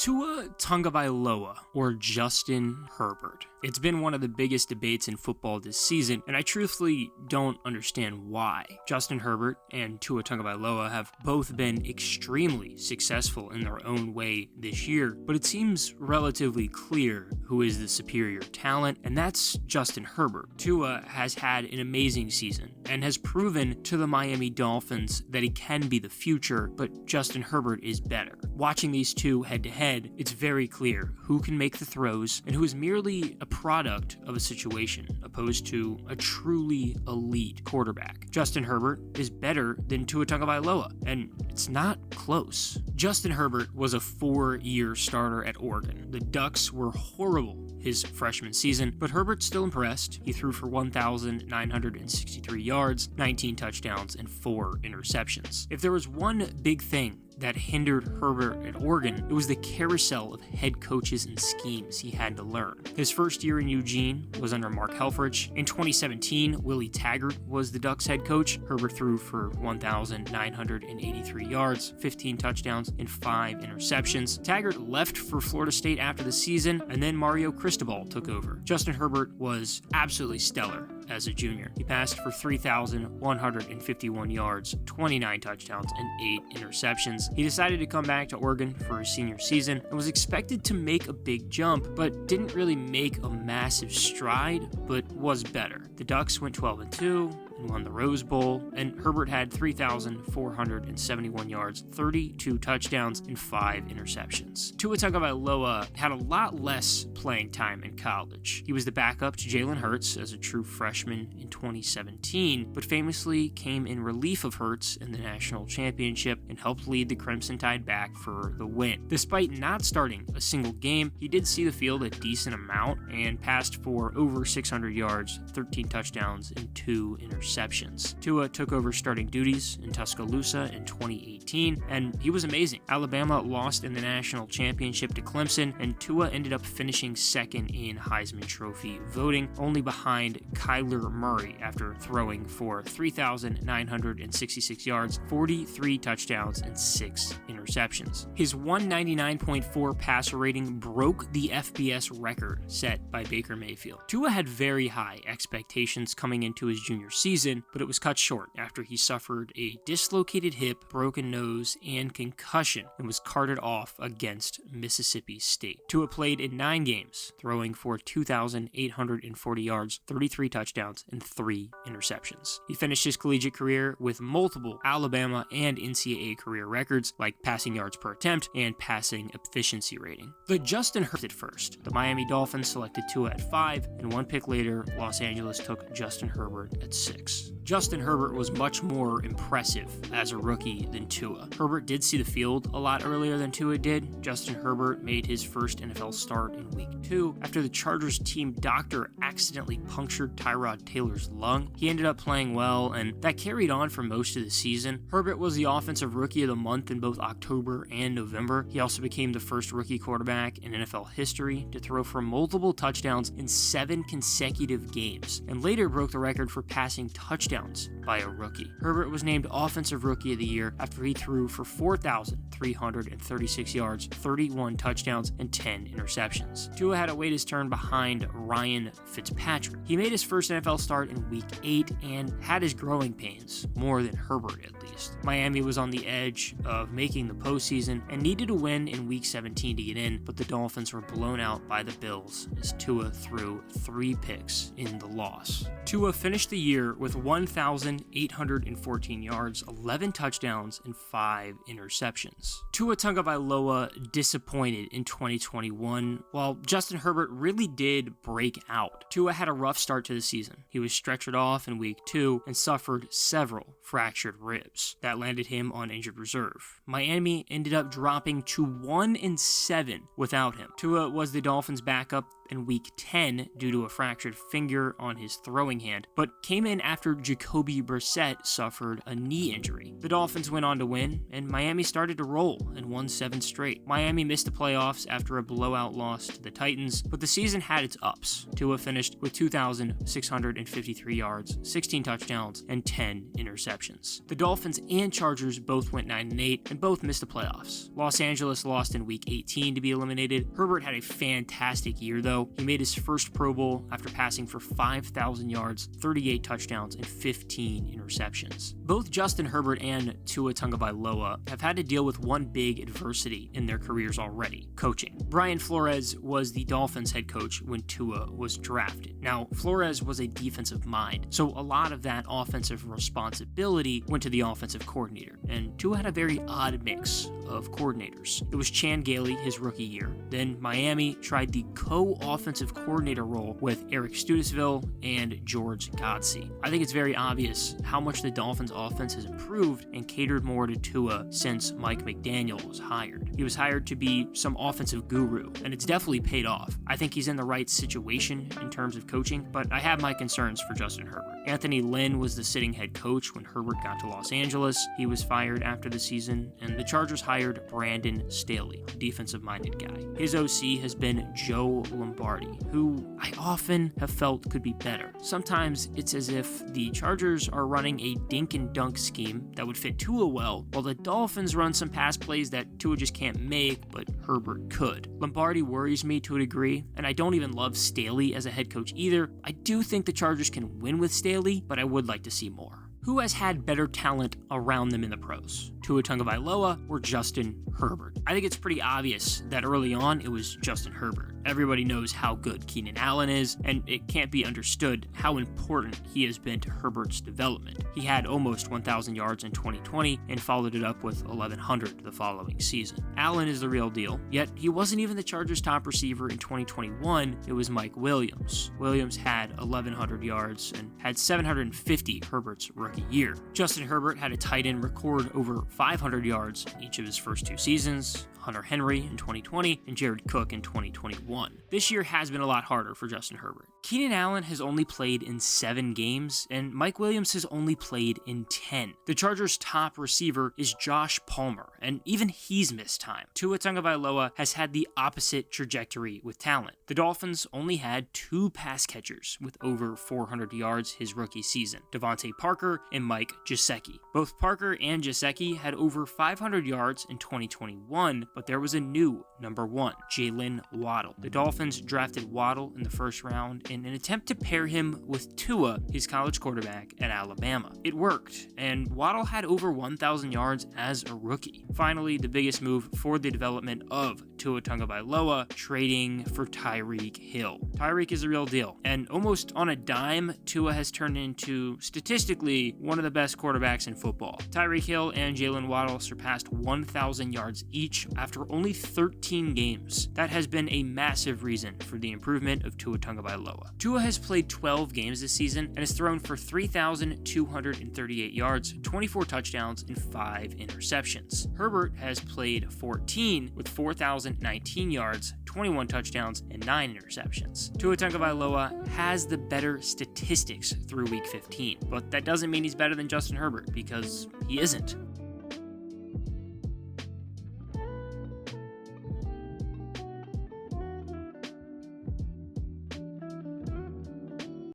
Tua Tagovailoa, or Justin Herbert. It's been one of the biggest debates in football this season, and I truthfully don't understand why. Justin Herbert and Tua Tagovailoa have both been extremely successful in their own way this year, but it seems relatively clear who is the superior talent, and that's Justin Herbert. Tua has had an amazing season and has proven to the Miami Dolphins that he can be the future, but Justin Herbert is better. Watching these two head-to-head, it's very clear who can make the throws and who is merely a product of a situation, opposed to a truly elite quarterback. Justin Herbert is better than Tua Tagovailoa, and it's not close. Justin Herbert was a 4-year starter at Oregon. The Ducks were horrible his freshman season, but Herbert still impressed. He threw for 1,963 yards, 19 touchdowns, and 4 interceptions. If there was one big thing that hindered Herbert at Oregon, it was the carousel of head coaches and schemes he had to learn. His first year in Eugene was under Mark Helfrich. In 2017, Willie Taggart was the Ducks head coach. Herbert threw for 1,983 yards, 15 touchdowns, and 5 interceptions. Taggart left for Florida State after the season, and then Mario Cristobal took over. Justin Herbert was absolutely stellar as a junior. He passed for 3,151 yards, 29 touchdowns, and 8 interceptions. He decided to come back to Oregon for his senior season and was expected to make a big jump, but didn't really make a massive stride, but was better. The Ducks went 12-2, and won the Rose Bowl, and Herbert had 3,471 yards, 32 touchdowns, and 5 interceptions. Tua Tagovailoa had a lot less playing time in college. He was the backup to Jalen Hurts as a true freshman in 2017, but famously came in relief of Hurts in the national championship and helped lead the Crimson Tide back for the win. Despite not starting a single game, he did see the field a decent amount and passed for over 600 yards, 13 touchdowns, and 2 interceptions. Tua took over starting duties in Tuscaloosa in 2018, and he was amazing. Alabama lost in the national championship to Clemson, and Tua ended up finishing second in Heisman Trophy voting, only behind Kyler Murray after throwing for 3,966 yards, 43 touchdowns, and 6 interceptions. His 199.4 passer rating broke the FBS record set by Baker Mayfield. Tua had very high expectations coming into his junior season, but it was cut short after he suffered a dislocated hip, broken nose, and concussion and was carted off against Mississippi State. Tua played in 9 games, throwing for 2,840 yards, 33 touchdowns, and 3 interceptions. He finished his collegiate career with multiple Alabama and NCAA career records like passing yards per attempt and passing efficiency rating. The Justin Herbert at first. The Miami Dolphins selected Tua at 5, and 1 pick later, Los Angeles took Justin Herbert at 6. Justin Herbert was much more impressive as a rookie than Tua. Herbert did see the field a lot earlier than Tua did. Justin Herbert made his first NFL start in week 2 after the Chargers team doctor accidentally punctured Tyrod Taylor's lung. He ended up playing well, and that carried on for most of the season. Herbert was the offensive rookie of the month in both October and November. He also became the first rookie quarterback in NFL history to throw for multiple touchdowns in 7 consecutive games, and later broke the record for passing touchdowns by a rookie. Herbert was named Offensive Rookie of the Year after he threw for 4,336 yards, 31 touchdowns, and 10 interceptions. Tua had to wait his turn behind Ryan Fitzpatrick. He made his first NFL start in week 8 and had his growing pains, more than Herbert at least. Miami was on the edge of making the postseason and needed a win in week 17 to get in, but the Dolphins were blown out by the Bills as Tua threw 3 picks in the loss. Tua finished the year with 1,814 yards, 11 touchdowns, and 5 interceptions. Tua Tagovailoa disappointed in 2021, while Justin Herbert really did break out. Tua had a rough start to the season. He was stretchered off in week 2 and suffered several fractured ribs. That landed him on injured reserve. Miami ended up dropping to 1-7 without him. Tua was the Dolphins' backup in Week 10 due to a fractured finger on his throwing hand, but came in after Jacoby Brissett suffered a knee injury. The Dolphins went on to win, and Miami started to roll and won 7 straight. Miami missed the playoffs after a blowout loss to the Titans, but the season had its ups. Tua finished with 2,653 yards, 16 touchdowns, and 10 interceptions. The Dolphins and Chargers both went 9-8 and both missed the playoffs. Los Angeles lost in Week 18 to be eliminated. Herbert had a fantastic year though. He made his first Pro Bowl after passing for 5,000 yards, 38 touchdowns, and 15 interceptions. Both Justin Herbert and Tua Tagovailoa have had to deal with one big adversity in their careers already: coaching. Brian Flores was the Dolphins head coach when Tua was drafted. Now, Flores was a defensive mind, so a lot of that offensive responsibility went to the offensive coordinator, and Tua had a very odd mix of coordinators. It was Chan Gailey his rookie year. Then Miami tried the co-offensive coordinator role with Eric Studesville and George Godsey. I think it's very obvious how much the Dolphins offense has improved and catered more to Tua since Mike McDaniel was hired. He was hired to be some offensive guru, and it's definitely paid off. I think he's in the right situation in terms of coaching, but I have my concerns for Justin Herbert. Anthony Lynn was the sitting head coach when Herbert got to Los Angeles. He was fired after the season, and the Chargers hired Brandon Staley, a defensive-minded guy. His OC has been Joe Lombardi, who I often have felt could be better. Sometimes it's as if the Chargers are running a dink and dunk scheme that would fit Tua well, while the Dolphins run some pass plays that Tua just can't make, but Herbert could. Lombardi worries me to a degree, and I don't even love Staley as a head coach either. I do think the Chargers can win with Staley, but I would like to see more. Who has had better talent around them in the pros? Tua Tagovailoa or Justin Herbert? I think it's pretty obvious that early on it was Justin Herbert. Everybody knows how good Keenan Allen is, and it can't be understood how important he has been to Herbert's development. He had almost 1,000 yards in 2020 and followed it up with 1,100 the following season. Allen is the real deal, yet he wasn't even the Chargers' top receiver in 2021. It was Mike Williams. Williams had 1,100 yards and had 750 Herbert's rookie year. Justin Herbert had a tight end record over 500 yards in each of his first 2 seasons. Hunter Henry in 2020 and Jared Cook in 2021. This year has been a lot harder for Justin Herbert. Keenan Allen has only played in 7 games, and Mike Williams has only played in 10. The Chargers' top receiver is Josh Palmer, and even he's missed time. Tua Tagovailoa has had the opposite trajectory with talent. The Dolphins only had 2 pass catchers with over 400 yards his rookie season: Devontae Parker and Mike Gesicki. Both Parker and Gesicki had over 500 yards in 2021, but there was a new number 1, Jalen Waddle. The Dolphins drafted Waddle in the first round in an attempt to pair him with Tua, his college quarterback at Alabama. It worked, and Waddle had over 1,000 yards as a rookie. Finally, the biggest move for the development of Tua Tagovailoa, trading for Tyreek Hill. Tyreek is the real deal, and almost on a dime, Tua has turned into, statistically, one of the best quarterbacks in football. Tyreek Hill and Jalen Waddle surpassed 1,000 yards each after only 13 games. That has been a massive reason for the improvement of Tua Tagovailoa. Tua has played 12 games this season and has thrown for 3,238 yards, 24 touchdowns, and 5 interceptions. Herbert has played 14 with 4,019 yards, 21 touchdowns, and 9 interceptions. Tua Tagovailoa has the better statistics through Week 15, but that doesn't mean he's better than Justin Herbert, because he isn't.